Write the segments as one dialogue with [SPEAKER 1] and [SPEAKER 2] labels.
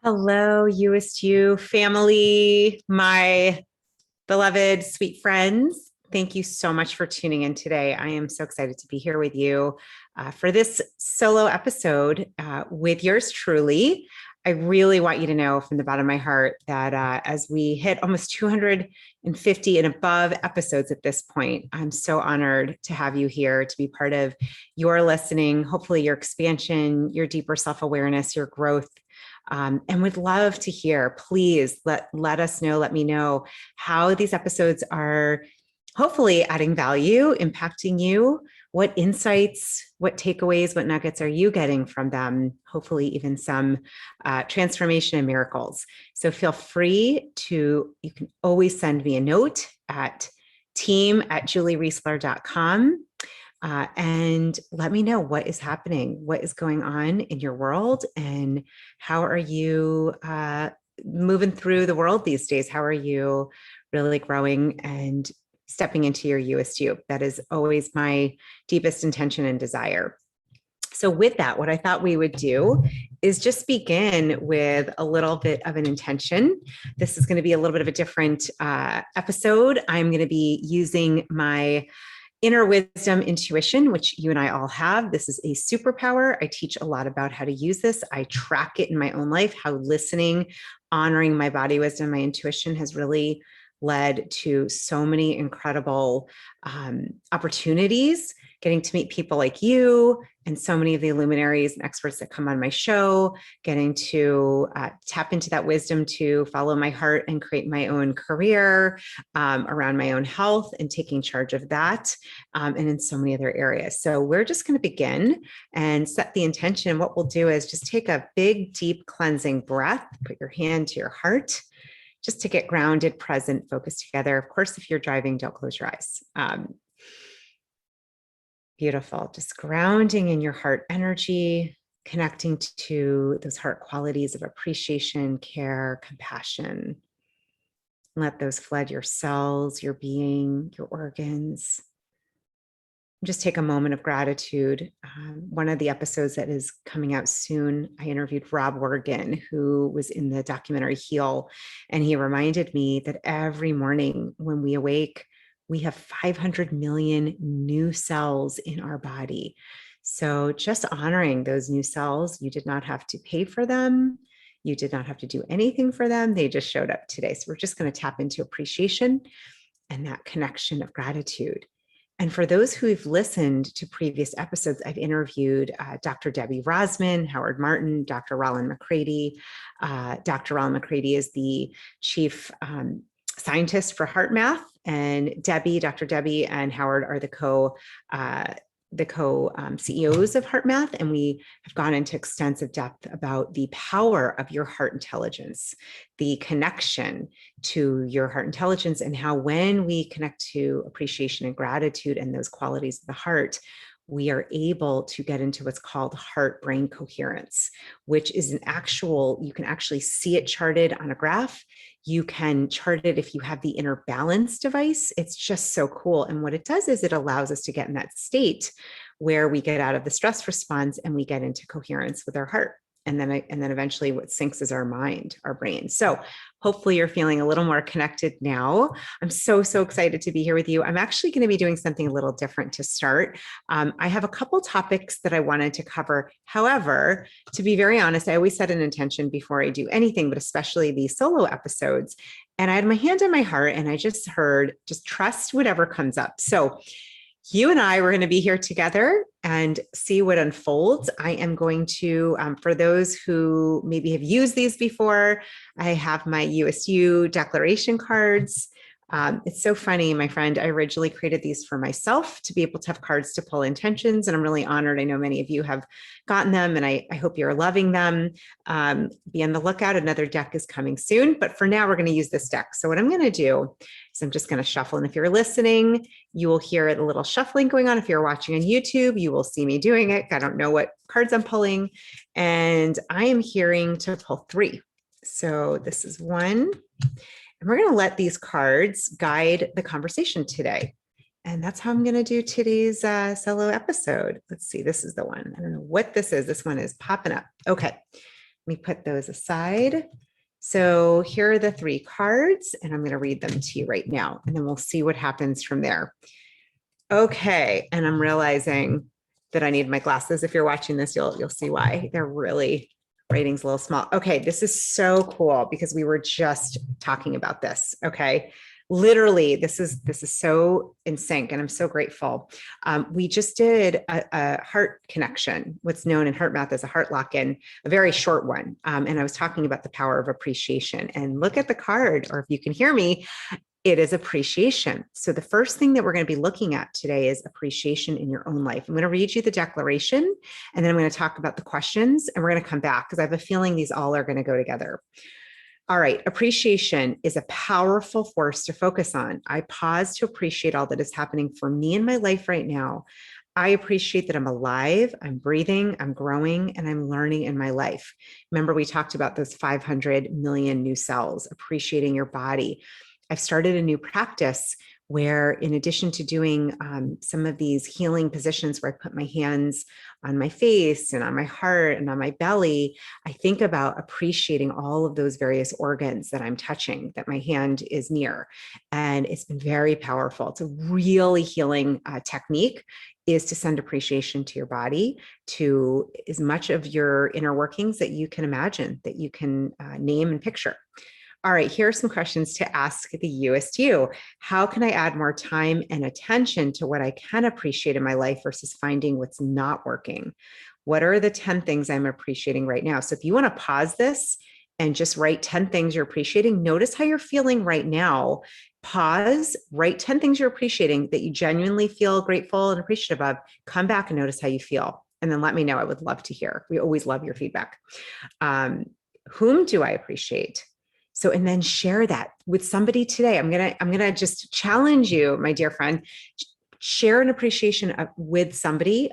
[SPEAKER 1] Hello, Youest You family, my beloved sweet friends. Thank you so much for tuning in today. I am so excited to be here with you for this solo episode with yours truly. I really want you to know from the bottom of my heart that as we hit almost 250 and above episodes at this point, I'm so honored to have you here to be part of your listening, hopefully your expansion, your deeper self-awareness, your growth. And would love to hear, please let us know, let me know how these episodes are hopefully adding value, impacting you. What insights, what takeaways, what nuggets are you getting from them? Hopefully even some transformation and miracles. So feel free you can always send me a note at team@juliereisler.com. And let me know what is happening, what is going on in your world, and how are you moving through the world these days? How are you really growing and stepping into your Youest You? That is always my deepest intention and desire. So with that, what I thought we would do is just begin with a little bit of an intention. This is going to be a little bit of a different episode. I'm going to be using my inner wisdom intuition, which you and I all have. This is a superpower. I teach a lot about how to use this. I track it in my own life, how listening, honoring my body wisdom, my intuition has really led to so many incredible opportunities, getting to meet people like you and so many of the luminaries and experts that come on my show, getting to tap into that wisdom to follow my heart and create my own career around my own health and taking charge of that, and in so many other areas. So we're just going to begin and set the intention. What we'll do is just take a big, deep cleansing breath, put your hand to your heart, just to get grounded, present, focused together. Of course, if you're driving, don't close your eyes. Beautiful. Just grounding in your heart energy, connecting to those heart qualities of appreciation, care, compassion. Let those flood your cells, your being, your organs. Just take a moment of gratitude. One of the episodes that is coming out soon, I interviewed Rob Wergan, who was in the documentary Heal, and he reminded me that every morning when we awake, we have 500 million new cells in our body. So just honoring those new cells, you did not have to pay for them. You did not have to do anything for them. They just showed up today. So we're just going to tap into appreciation and that connection of gratitude. And for those who have listened to previous episodes, I've interviewed Dr. Debbie Rosman, Howard Martin, Dr. Roland McCready. Dr. Roland McCready is the chief scientist for heart math, and Dr. Debbie and Howard are the co-CEOs of Heart Math, and we have gone into extensive depth about the power of your heart intelligence, the connection to your heart intelligence, and how when we connect to appreciation and gratitude and those qualities of the heart, we are able to get into what's called heart-brain coherence, which is you can actually see it charted on a graph. You can chart it if you have the inner balance device. It's just so cool. And what it does is it allows us to get in that state where we get out of the stress response and we get into coherence with our heart. And then eventually what syncs is our mind, our brain. So hopefully you're feeling a little more connected now. I'm so excited to be here with you. I'm actually going to be doing something a little different to start. I have a couple topics that I wanted to cover. However, to be very honest, I always set an intention before I do anything, but especially these solo episodes. And I had my hand on my heart and I just heard, just trust whatever comes up. So you and I were going to be here together and see what unfolds. I am going to, for those who maybe have used these before, I have my You-est You declaration cards. It's so funny, my friend. I originally created these for myself to be able to have cards to pull intentions, and I'm really honored. I know many of you have gotten them, and I hope you're loving them. Be on the lookout. Another deck is coming soon, but for now, we're going to use this deck. So what I'm going to do is I'm just going to shuffle, and if you're listening, you will hear a little shuffling going on. If you're watching on YouTube, you will see me doing it. I don't know what cards I'm pulling, and I am hearing to pull 3. So this is 1. And we're going to let these cards guide the conversation today. And that's how I'm going to do today's solo episode. Let's see. This is the one. I don't know what this is. This one is popping up. Okay. me put those aside. So here are the 3 cards, and I'm going to read them to you right now, and then we'll see what happens from there. Okay, and I'm realizing that I need my glasses. If you're watching this, you'll see why. They're really, writing's a little small. Okay, this is so cool because we were just talking about this. Okay, literally, this is so in sync, and I'm so grateful. We just did a heart connection, what's known in heart math as a heart lock-in, a very short one. And I was talking about the power of appreciation. And look at the card, or if you can hear me, it is appreciation. So the first thing that we're going to be looking at today is appreciation in your own life. I'm going to read you the declaration, and then I'm going to talk about the questions, and we're going to come back because I have a feeling these all are going to go together. All right. Appreciation is a powerful force to focus on. I pause to appreciate all that is happening for me in my life right now. I appreciate that I'm alive, I'm breathing, I'm growing, and I'm learning in my life. Remember, we talked about those 500 million new cells, appreciating your body. I've started a new practice where, in addition to doing some of these healing positions where I put my hands on my face and on my heart and on my belly, I think about appreciating all of those various organs that I'm touching, that my hand is near. And it's been very powerful. It's a really healing technique, is to send appreciation to your body, to as much of your inner workings that you can imagine, that you can name and picture. All right, here are some questions to ask the Youest You. How can I add more time and attention to what I can appreciate in my life versus finding what's not working? What are the 10 things I'm appreciating right now? So if you want to pause this and just write 10 things you're appreciating, notice how you're feeling right now. Pause, write 10 things you're appreciating that you genuinely feel grateful and appreciative of. Come back and notice how you feel. And then let me know. I would love to hear. We always love your feedback. Whom do I appreciate? So, and then share that with somebody today. I'm gonna just challenge you, my dear friend, share an appreciation with somebody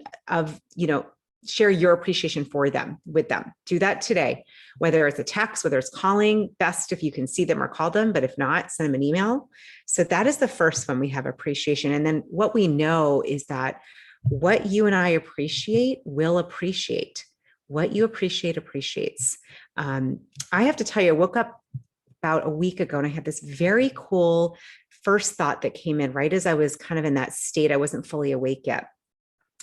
[SPEAKER 1] share your appreciation for them, with them. Do that today, whether it's a text, whether it's calling, best if you can see them or call them, but if not, send them an email. So that is the first one, we have appreciation. And then what we know is that what you and I appreciate will appreciate. What you appreciate appreciates. I have to tell you, I woke up about a week ago and I had this very cool first thought that came in right as I was kind of in that state. I wasn't fully awake yet.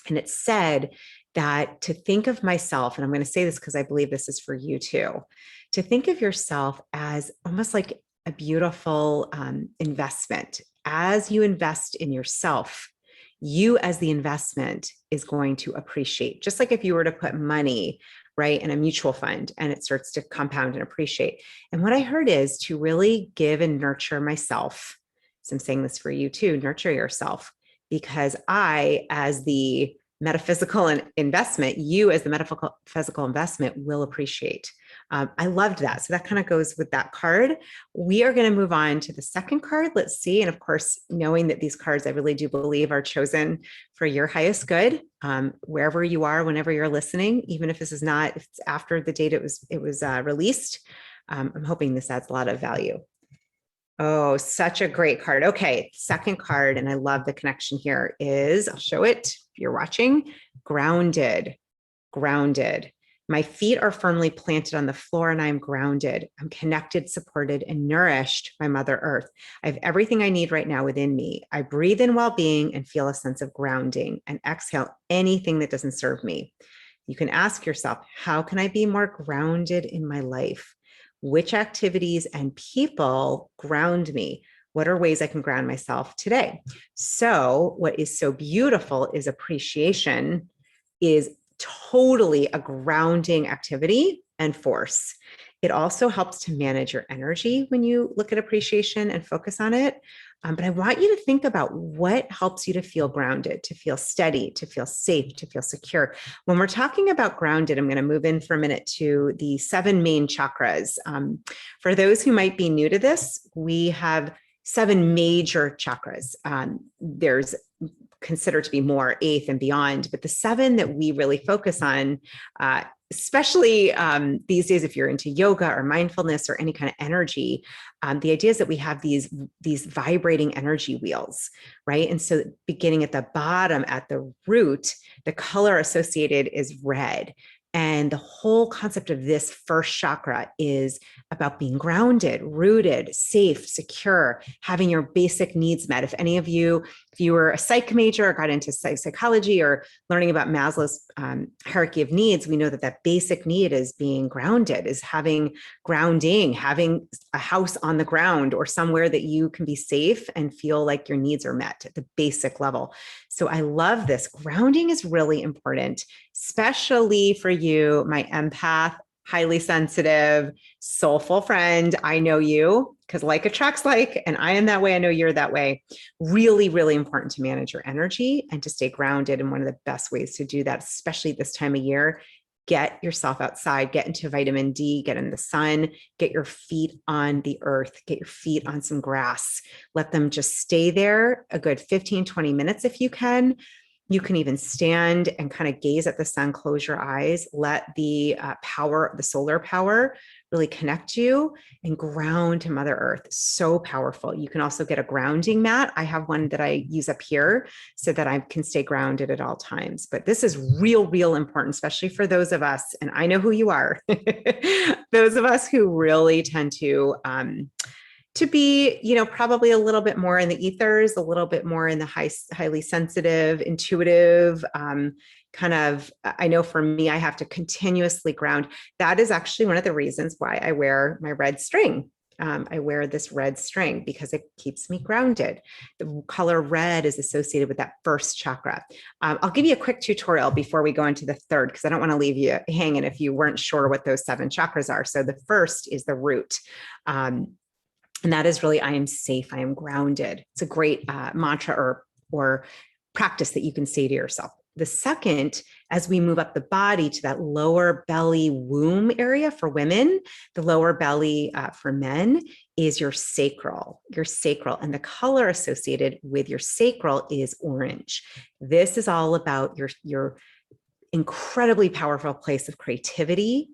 [SPEAKER 1] And it said that to think of myself, and I'm going to say this because I believe this is for you too, to think of yourself as almost like a beautiful investment. As you invest in yourself, you as the investment is going to appreciate. Just like if you were to put money, right, in a mutual fund and it starts to compound and appreciate. And what I heard is to really give and nurture myself. So I'm saying this for you too, nurture yourself, because I, as the metaphysical investment, you as the metaphysical investment will appreciate. I loved that. So that kind of goes with that card. We are going to move on to the second card. Let's see. And of course, knowing that these cards, I really do believe, are chosen for your highest good, wherever you are, whenever you're listening, even if this is not, if it's after the date it was released. I'm hoping this adds a lot of value. Oh, such a great card. Okay, second card, and I love the connection here is, I'll show it if you're watching, grounded, grounded. My feet are firmly planted on the floor and I'm grounded. I'm connected, supported, and nourished by Mother Earth. I have everything I need right now within me. I breathe in well-being and feel a sense of grounding and exhale anything that doesn't serve me. You can ask yourself, how can I be more grounded in my life? Which activities and people ground me? What are ways I can ground myself today? So what is so beautiful is appreciation is totally a grounding activity and force. It also helps to manage your energy when you look at appreciation and focus on it. But I want you to think about what helps you to feel grounded, to feel steady, to feel safe, to feel secure. When we're talking about grounded, I'm going to move in for a minute to the 7 main chakras. For those who might be new to this, we have 7 major chakras. There's considered to be more, 8th and beyond, but the 7 that we really focus on, especially these days, if you're into yoga or mindfulness or any kind of energy, the idea is that we have these vibrating energy wheels, right? And so beginning at the bottom, at the root, the color associated is red. And the whole concept of this first chakra is about being grounded, rooted, safe, secure, having your basic needs met. If any of you, if you were a psych major or got into psychology or learning about Maslow's hierarchy of needs, we know that that basic need is being grounded, is having grounding, having a house on the ground or somewhere that you can be safe and feel like your needs are met at the basic level. So I love this. Grounding is really important, especially for you, my empath, highly sensitive, soulful friend. I know you because like attracts like, and I am that way. I know you're that way. Really, really important to manage your energy and to stay grounded. And one of the best ways to do that, especially this time of year, get yourself outside, get into vitamin D, get in the sun, get your feet on the earth, get your feet on some grass, let them just stay there a good 15, 20 minutes if you can. You can even stand and kind of gaze at the sun, close your eyes, let the power, the solar power really connect you and ground to Mother Earth. So powerful. You can also get a grounding mat. I have one that I use up here so that I can stay grounded at all times. But this is real important, especially for those of us, and I know who you are, those of us who really tend to be, probably a little bit more in the ethers, a little bit more in the highly sensitive, intuitive, I know for me, I have to continuously ground. That is actually one of the reasons why I wear my red string. I wear this red string because it keeps me grounded. The color red is associated with that first chakra. I'll give you a quick tutorial before we go into the third, because I don't want to leave you hanging if you weren't sure what those 7 chakras are. So the first is the root. And that is really, I am safe, I am grounded. It's a great mantra or practice that you can say to yourself. The second, as we move up the body to that lower belly womb area for women, the lower belly for men is your sacral, and the color associated with your sacral is orange. This is all about your incredibly powerful place of creativity,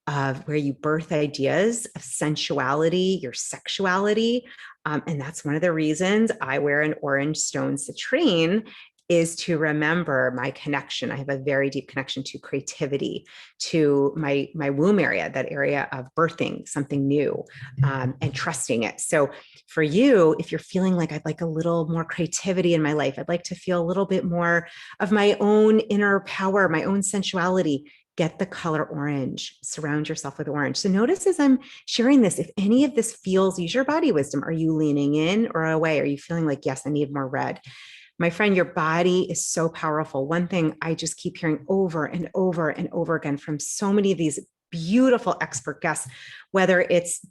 [SPEAKER 1] of where you birth ideas of sensuality, your sexuality. And that's one of the reasons I wear an orange stone citrine, is to remember my connection. I have a very deep connection to creativity, to my womb area, that area of birthing something new, and trusting it. So for you, if you're feeling like I'd like a little more creativity in my life, I'd like to feel a little bit more of my own inner power, my own sensuality, get the color orange, surround yourself with orange. So notice as I'm sharing this, if any of this feels, use your body wisdom. Are you leaning in or away? Are you feeling like, yes, I need more red? My friend, your body is so powerful. One thing I just keep hearing over and over and over again from so many of these beautiful expert guests, whether it's,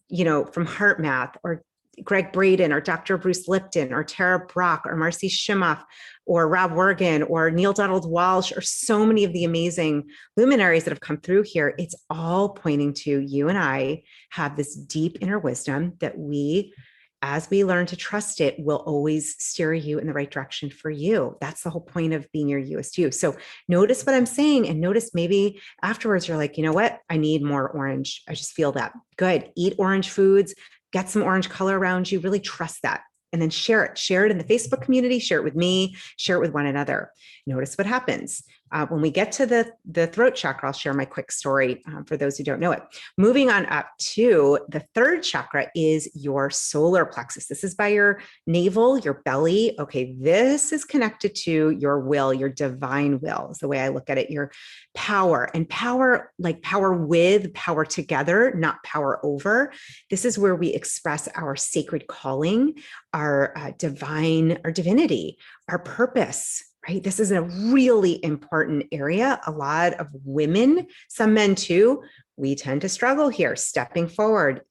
[SPEAKER 1] from Heart Math or Greg Braden or Dr. Bruce Lipton or Tara Brach or Marcy Shimoff or Rob Wergan or Neil Donald Walsh, or so many of the amazing luminaries that have come through here, it's all pointing to you and I have this deep inner wisdom that we, as we learn to trust it, will always steer you in the right direction for you. That's the whole point of being your Youest You. So notice what I'm saying, and notice maybe afterwards you're like, you know what? I need more orange. I just feel that. Good. Eat orange foods, get some orange color around you, really trust that. And then share it in the Facebook community, share it with me, share it with one another. Notice what happens. When we get to the throat chakra, I'll share my quick story for those who don't know it. Moving on up to the third chakra is your solar plexus. This is by your navel, your belly. Okay, this is connected to your will, your divine will is the way I look at it, your power. And power, like power with, power together, not power over. This is where we express our sacred calling, our divinity, our purpose. Right? This is a really important area. A lot of women, some men too, we tend to struggle here, stepping forward,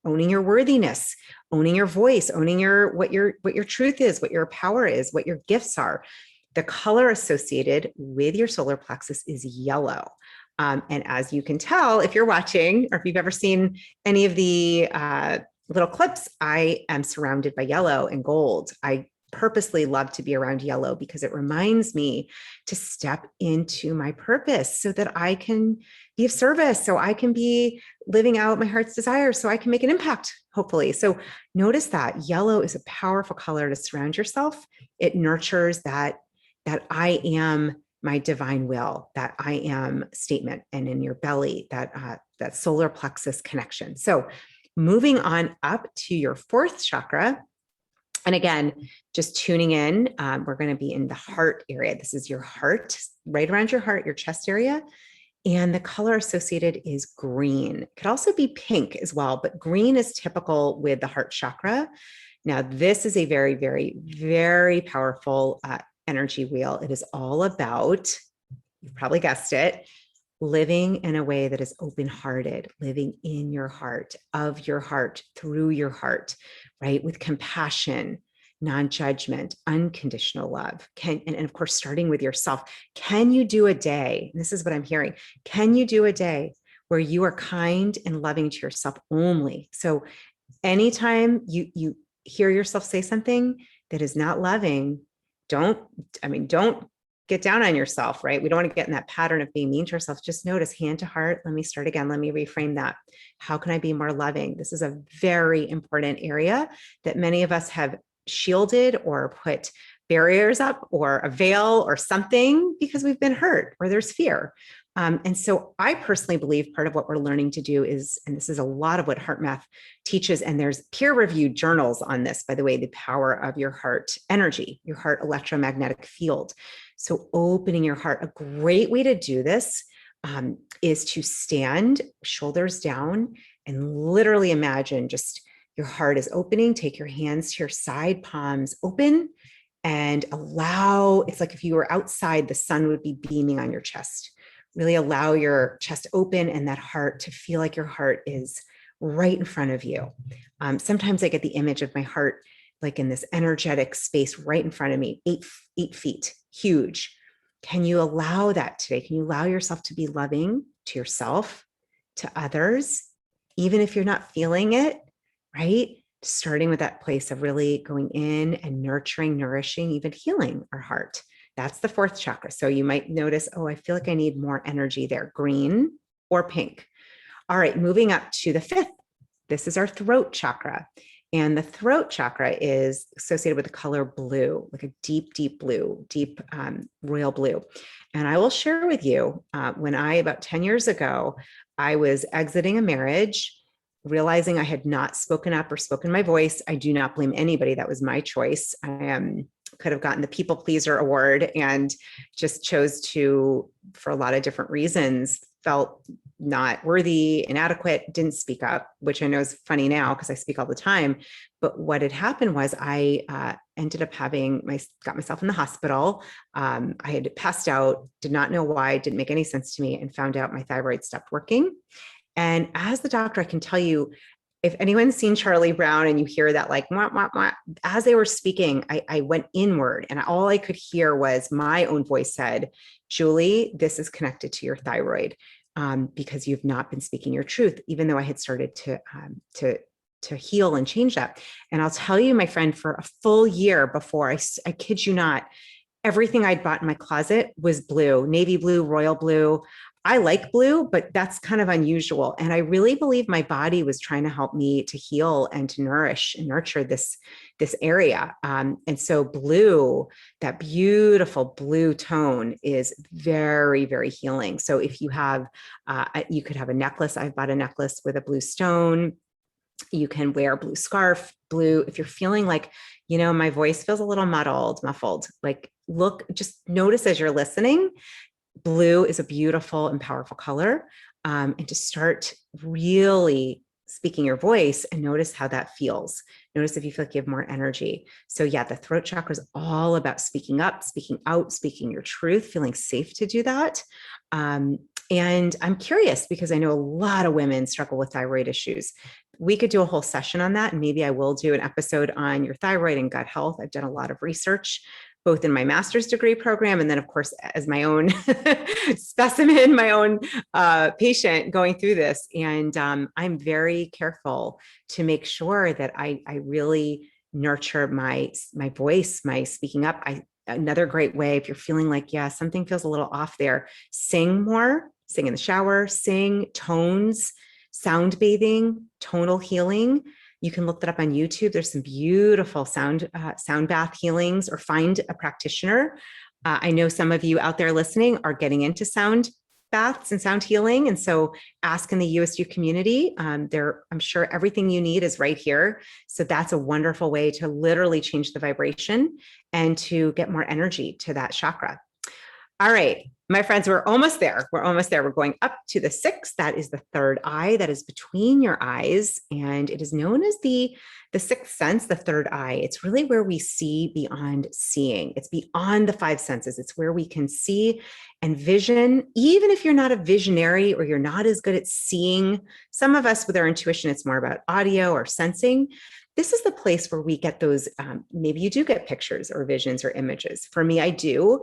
[SPEAKER 1] owning your worthiness, owning your voice, owning what your truth is, what your power is, what your gifts are. The color associated with your solar plexus is yellow. And as you can tell, if you're watching, or if you've ever seen any of the little clips, I am surrounded by yellow and gold. I purposely love to be around yellow because it reminds me to step into my purpose so that I can be of service, so I can be living out my heart's desire, so I can make an impact, hopefully. So notice that yellow is a powerful color to surround yourself. It nurtures that I am my divine will, that I am statement, and in your belly, that solar plexus connection. So moving on up to your fourth chakra. And again, just tuning in, we're going to be in the heart area. This is your heart, right around your heart, your chest area. And the color associated is green. It could also be pink as well, but green is typical with the heart chakra. Now, this is a very, very, very powerful energy wheel. It is all about, you've probably guessed it, living in a way that is open-hearted, living in your heart, of your heart, through your heart, right? With compassion, non-judgment, unconditional love. And of course, starting with yourself. Can you do a day? This is what I'm hearing. Can you do a day where you are kind and loving to yourself only? So anytime you hear yourself say something that is not loving, don't get down on yourself, right? We don't want to get in that pattern of being mean to ourselves. Just notice, hand to heart. Let me start again. Let me reframe that. How can I be more loving? This is a very important area that many of us have shielded or put barriers up or a veil or something because we've been hurt or there's fear. And so I personally believe part of what we're learning to do is, and this is a lot of what heart math teaches, and there's peer-reviewed journals on this, by the way, the power of your heart energy, your heart electromagnetic field. So opening your heart, a great way to do this is to stand shoulders down and literally imagine just your heart is opening. Take your hands to your side palms open and allow, it's like if you were outside, the sun would be beaming on your chest. Really allow your chest open and that heart to feel like your heart is right in front of you. Sometimes I get the image of my heart like in this energetic space right in front of me, 8 feet, huge. Can you allow that today? Can you allow yourself to be loving to yourself, to others, even if you're not feeling it, right? Starting with that place of really going in and nurturing, nourishing, even healing our heart. That's the fourth chakra. So you might notice, oh, I feel like I need more energy there, green or pink. All right, moving up to the fifth. This is our throat chakra. And the throat chakra is associated with the color blue, like a deep, deep blue, deep royal blue. And I will share with you, when about 10 years ago, I was exiting a marriage, realizing I had not spoken up or spoken my voice. I do not blame anybody. That was my choice. I could have gotten the people pleaser award and just chose to, for a lot of different reasons, felt not worthy, inadequate, didn't speak up, which I know is funny now because I speak all the time. But what had happened was I ended up got myself in the hospital. I had passed out, did not know why, didn't make any sense to me, and found out my thyroid stopped working. And as the doctor, I can tell you, if anyone's seen Charlie Brown and you hear that like, wah, wah, wah, as they were speaking, I went inward and all I could hear was my own voice said, Julie, this is connected to your thyroid because you've not been speaking your truth, even though I had started to heal and change that. And I'll tell you, my friend, for a full year before, I kid you not, everything I'd bought in my closet was blue, navy blue, royal blue. I like blue, but that's kind of unusual. And I really believe my body was trying to help me to heal and to nourish and nurture this area. And so blue, that beautiful blue tone is very, very healing. So if you have, you could have a necklace. I've bought a necklace with a blue stone. You can wear a blue scarf, blue. If you're feeling like, my voice feels a little muffled, like just notice as you're listening. Blue is a beautiful and powerful color. And to start really speaking your voice and notice how that feels. Notice if you feel like you have more energy. So yeah, the throat chakra is all about speaking up, speaking out, speaking your truth, feeling safe to do that. And I'm curious because I know a lot of women struggle with thyroid issues. We could do a whole session on that. And maybe I will do an episode on your thyroid and gut health. I've done a lot of research, both in my master's degree program, and then of course, as my own specimen, my own patient going through this. And I'm very careful to make sure that I really nurture my voice, my speaking up. Another great way, if you're feeling like, yeah, something feels a little off there, sing more, sing in the shower, sing tones, sound bathing, tonal healing. You can look that up on YouTube. There's some beautiful sound bath healings, or find a practitioner. I know some of you out there listening are getting into sound baths and sound healing. And so ask in the You-est You community. I'm sure everything you need is right here. So that's a wonderful way to literally change the vibration and to get more energy to that chakra. All right, my friends, we're almost there. We're almost there. We're going up to the sixth. That is the third eye that is between your eyes. And it is known as the sixth sense, the third eye. It's really where we see beyond seeing. It's beyond the five senses. It's where we can see and vision, even if you're not a visionary or you're not as good at seeing. Some of us with our intuition, it's more about audio or sensing. This is the place where we get those, maybe you do get pictures or visions or images. For me, I do.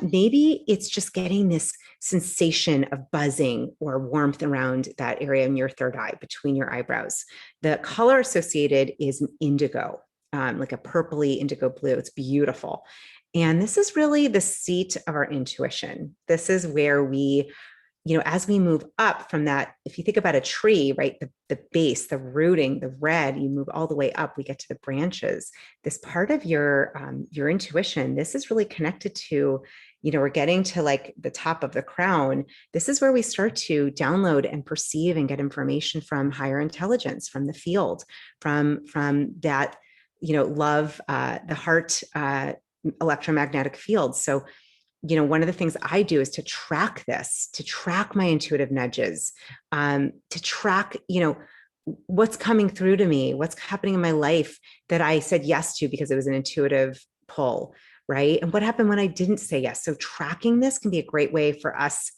[SPEAKER 1] Maybe it's just getting this sensation of buzzing or warmth around that area in your third eye, between your eyebrows. The color associated is indigo, like a purpley indigo blue. It's beautiful. And this is really the seat of our intuition. This is where we, as we move up from that, if you think about a tree, right, the base, the rooting, the red, you move all the way up, we get to the branches. This part of your intuition, this is really connected to, we're getting to like the top of the crown. This is where we start to download and perceive and get information from higher intelligence, from the field, from that, love, the heart, electromagnetic field. So one of the things I do is to track this, to track my intuitive nudges, to track, what's coming through to me, what's happening in my life that I said yes to because it was an intuitive pull, right? And what happened when I didn't say yes? So tracking this can be a great way for us,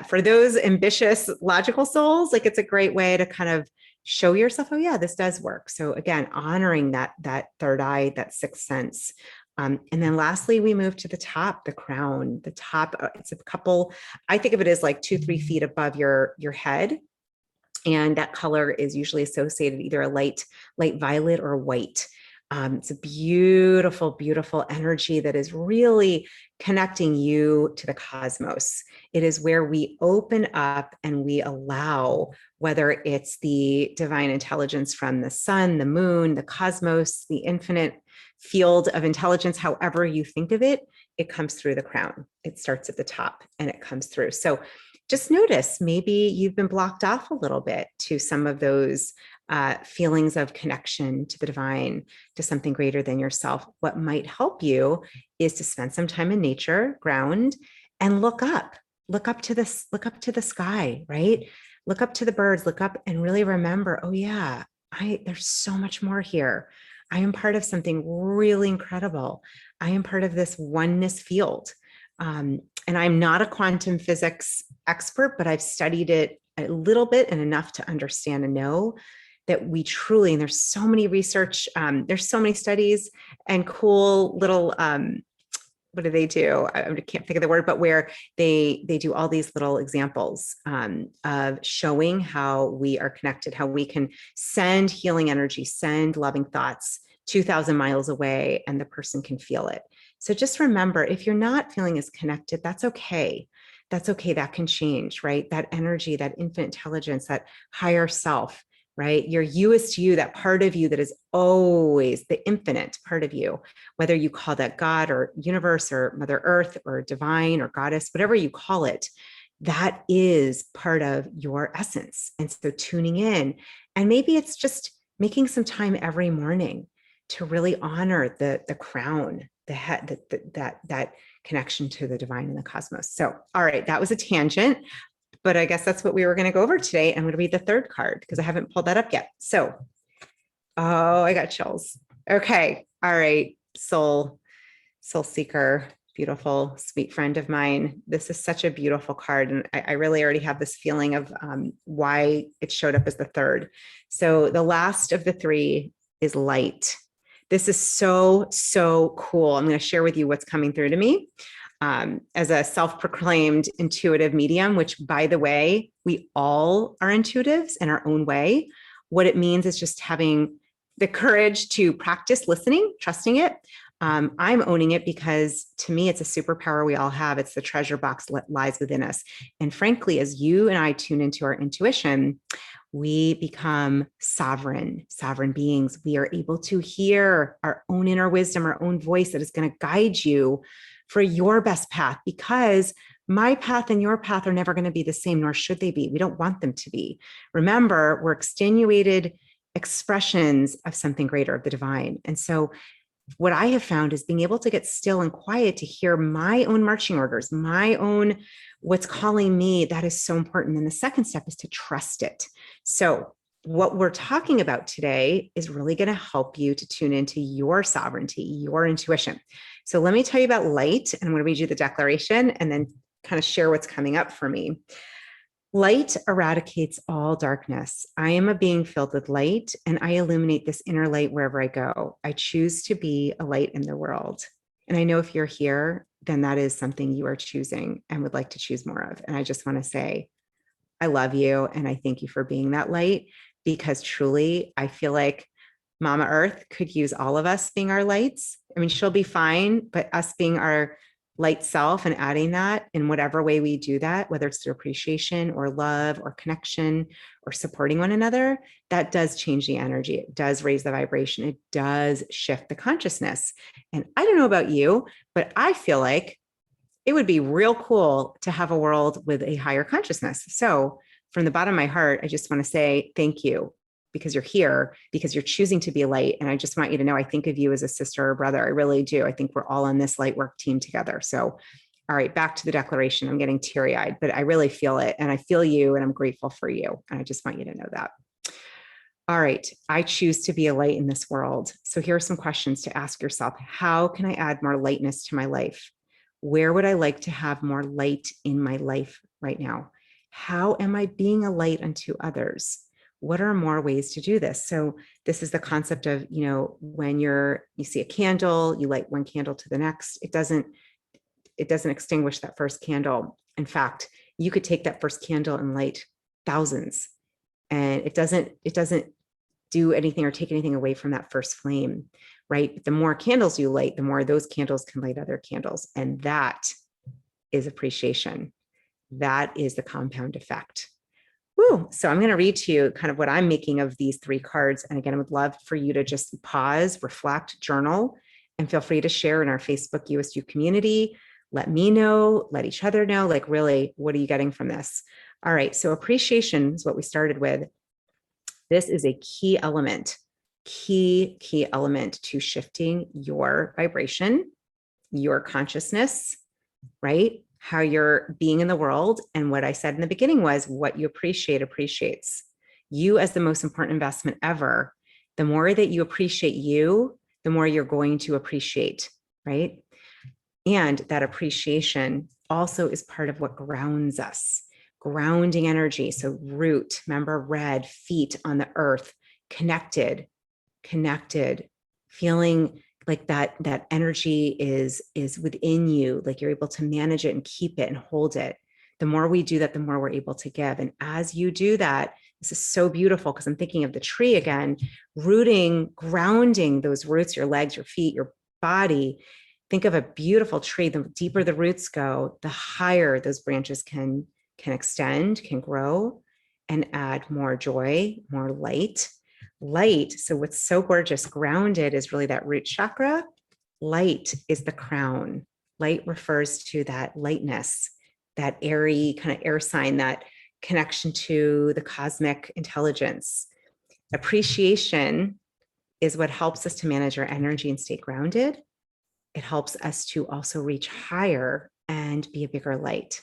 [SPEAKER 1] for those ambitious, logical souls. Like, it's a great way to kind of show yourself, oh yeah, this does work. So again, honoring that third eye, that sixth sense. And then lastly, we move to the top, the crown, the top. It's a couple, I think of it as like 2-3 feet above your head. And that color is usually associated either a light violet or white. It's a beautiful, beautiful energy that is really connecting you to the cosmos. It is where we open up and we allow, whether it's the divine intelligence from the sun, the moon, the cosmos, the infinite field of intelligence, however you think of it, it comes through the crown. It starts at the top and it comes through. So just notice, maybe you've been blocked off a little bit to some of those feelings of connection to the divine, to something greater than yourself. What might help you is to spend some time in nature, ground, and look up to the sky, right? Look up to the birds, look up and really remember, oh yeah, there's so much more here. I am part of something really incredible. I am part of this oneness field. And I'm not a quantum physics expert, but I've studied it a little bit and enough to understand and know that we truly, and there's so many research, there's so many studies and cool little, what do they do? I can't think of the word, but where they do all these little examples of showing how we are connected, how we can send healing energy, send loving thoughts 2,000 miles away, and the person can feel it. So just remember, if you're not feeling as connected, that's okay. That's okay. That can change, right? That energy, that infinite intelligence, that higher self, right? Your You-est You, that part of you that is always the infinite part of you, whether you call that God or universe or Mother Earth or divine or goddess, whatever you call it, that is part of your essence. And so tuning in, and maybe it's just making some time every morning to really honor the crown, the head, that connection to the divine and the cosmos. So, all right, that was a tangent, but I guess that's what we were going to go over today. I'm going to read the third card because I haven't pulled that up yet. So, oh, I got chills. Okay. All right. Soul seeker, beautiful, sweet friend of mine. This is such a beautiful card. And I really already have this feeling of why it showed up as the third. So the last of the three is light. This is so, so cool. I'm going to share with you what's coming through to me. As a self-proclaimed intuitive medium, which, by the way, we all are intuitives in our own way. What it means is just having the courage to practice listening, trusting it. I'm owning it because, to me, it's a superpower we all have. It's the treasure box that lies within us. And frankly, as you and I tune into our intuition, we become sovereign beings. We are able to hear our own inner wisdom, our own voice that is going to guide you for your best path, because my path and your path are never going to be the same, nor should they be. We don't want them to be. Remember, we're extenuated expressions of something greater, of the divine. And so what I have found is being able to get still and quiet to hear my own marching orders, my own what's calling me. That is so important. And the second step is to trust it. So what we're talking about today is really going to help you to tune into your sovereignty, your intuition. So let me tell you about light, and I'm going to read you the declaration and then kind of share what's coming up for me. Light eradicates all darkness. I am a being filled with light, and I illuminate this inner light wherever I go. I choose to be a light in the world. And I know if you're here, then that is something you are choosing and would like to choose more of. And I just want to say, I love you. And I thank you for being that light, because truly, I feel like Mama Earth could use all of us being our lights. I mean, she'll be fine, but us being our light self and adding that in whatever way we do that, whether it's through appreciation or love or connection or supporting one another, that does change the energy. It does raise the vibration. It does shift the consciousness. And I don't know about you, but I feel like it would be real cool to have a world with a higher consciousness. So from the bottom of my heart, I just want to say thank you, because you're here, because you're choosing to be a light. And I just want you to know, I think of you as a sister or brother. I really do. I think we're all on this light work team together. So, all right, back to the declaration. I'm getting teary-eyed, but I really feel it. And I feel you, and I'm grateful for you. And I just want you to know that. All right, I choose to be a light in this world. So here are some questions to ask yourself. How can I add more lightness to my life? Where would I like to have more light in my life right now? How am I being a light unto others? What are more ways to do this? So this is the concept of, when you see a candle, you light one candle to the next. It doesn't extinguish that first candle. In fact, you could take that first candle and light thousands, and it doesn't do anything or take anything away from that first flame, right? But the more candles you light, the more those candles can light other candles. And that is appreciation. That is the compound effect. Woo. So I'm going to read to you kind of what I'm making of these three cards. And again, I would love for you to just pause, reflect, journal, and feel free to share in our Facebook Youest You community. Let me know, let each other know, like, really, what are you getting from this? All right. So appreciation is what we started with. This is a key element to shifting your vibration, your consciousness, right? How you're being in the world. And what I said in the beginning was, what you appreciate appreciates. You as the most important investment ever. The more that you appreciate you, the more you're going to appreciate, right? And that appreciation also is part of what grounds us. Grounding energy. So root, remember, red, feet on the earth, connected, feeling like that energy is within you, like you're able to manage it and keep it and hold it. The more we do that, the more we're able to give. And as you do that, this is so beautiful, because I'm thinking of the tree again, rooting, grounding those roots, your legs, your feet, your body. Think of a beautiful tree. The deeper the roots go, the higher those branches can extend, can grow, and add more joy, more light. So what's so gorgeous, grounded, is really that root chakra. Light is the crown. Light refers to that lightness, that airy kind of air sign, that connection to the cosmic intelligence. Appreciation is what helps us to manage our energy and stay grounded. It helps us to also reach higher and be a bigger light.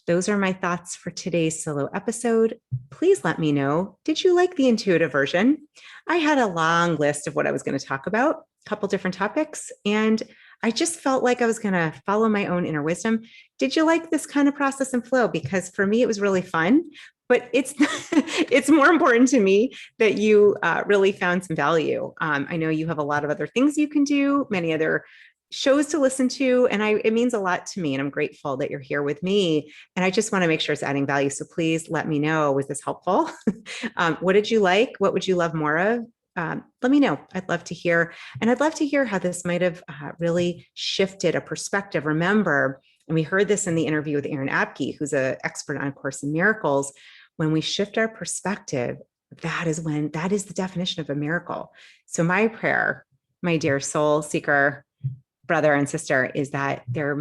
[SPEAKER 1] Those are my thoughts for today's solo episode. Please let me know, did you like the intuitive version? I had a long list of what I was going to talk about, a couple different topics, and I just felt like I was going to follow my own inner wisdom. Did you like this kind of process and flow? Because for me, it was really fun, but it's more important to me that you really found some value. I know you have a lot of other things you can do, many other shows to listen to, and it means a lot to me, and I'm grateful that you're here with me, and I just want to make sure it's adding value. So please let me know, was this helpful? What did you like? What would you love more of? Let me know. I'd love to hear, and I'd love to hear how this might have really shifted a perspective. Remember, and we heard this in the interview with Aaron Abke, who's an expert on Course in Miracles, when we shift our perspective, that is the definition of a miracle. So my prayer, my dear soul seeker, brother and sister, is that there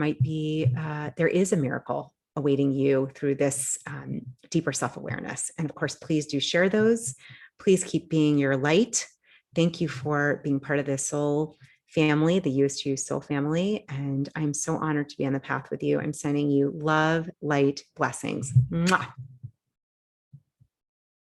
[SPEAKER 1] is a miracle awaiting you through this deeper self-awareness. And of course, please do share those. Please keep being your light. Thank you for being part of this soul family, the Youest You soul family. And I'm so honored to be on the path with you. I'm sending you love, light, blessings. Mwah.